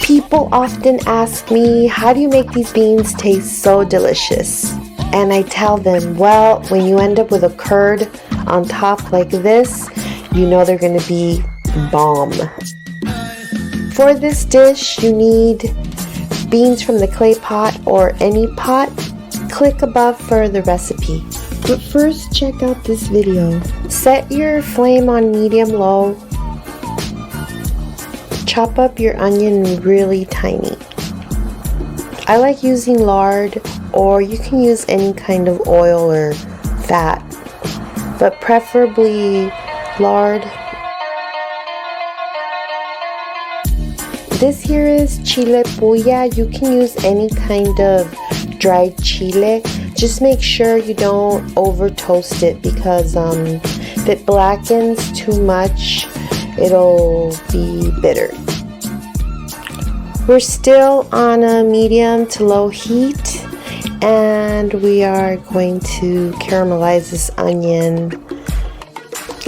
People often ask me, how do you make these beans taste so delicious? And I tell them, well, when you end up with a curd on top like this, you know they're going to be bomb. For this dish, you need beans from the clay pot or any pot. Click above for the recipe. But first, check out this video. Set your flame on medium-low. Chop up your onion really tiny. I like using lard, or you can use any kind of oil or fat, but preferably lard. This here is chile puya. You can use any kind of dried chile. Just make sure you don't over toast it, because if it blackens too much, it'll be bitter. We're still on a medium to low heat, and we are going to caramelize this onion.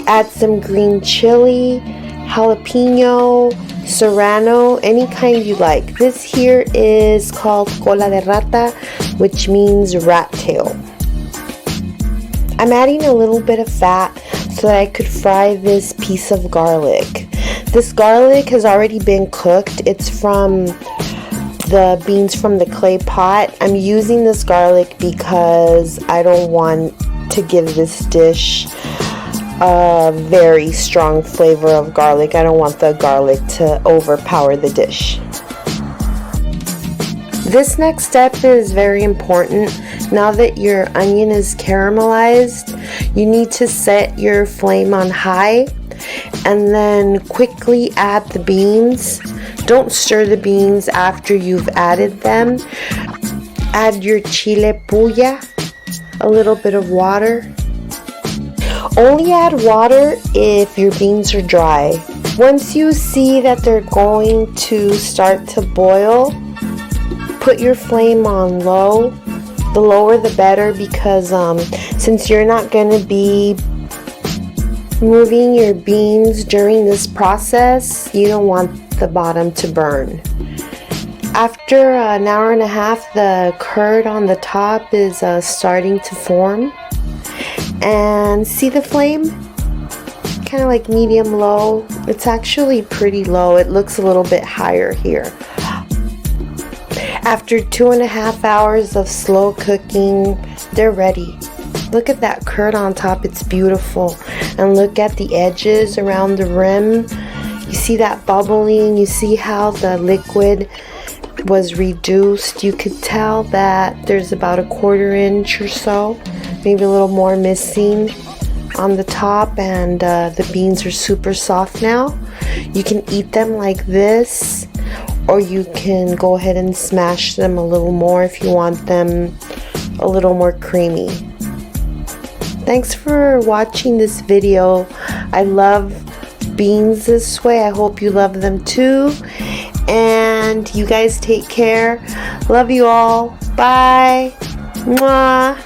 Add some green chili, jalapeno, serrano, any kind you like. This here is called cola de rata, which means rat tail. I'm adding a little bit of fat so that I could fry this piece of garlic. This garlic has already been cooked. It's from the beans from the clay pot. I'm using this garlic because I don't want to give this dish a very strong flavor of garlic. I don't want the garlic to overpower the dish. This next step is very important. Now that your onion is caramelized, you need to set your flame on high and then quickly add the beans. Don't stir the beans after you've added them. Add your chile puya, a little bit of water. Only add water if your beans are dry. Once you see that they're going to start to boil, put your flame on low. The lower the better, because since you're not going to be moving your beans during this process, you don't want the bottom to burn. After an hour and a half, the curd on the top is starting to form. And see the flame? Kind of like medium low. It's actually pretty low. It looks a little bit higher here. After 2.5 hours of slow cooking, they're ready. Look at that curd on top, it's beautiful. And look at the edges around the rim. You see that bubbling, you see how the liquid was reduced. You could tell that there's about a 1/4 inch or so, maybe a little more missing on the top, and the beans are super soft now. You can eat them like this, or you can go ahead and smash them a little more if you want them a little more creamy. Thanks for watching this video. I love beans this way. I hope you love them too. And you guys take care. Love you all. Bye. Mwah.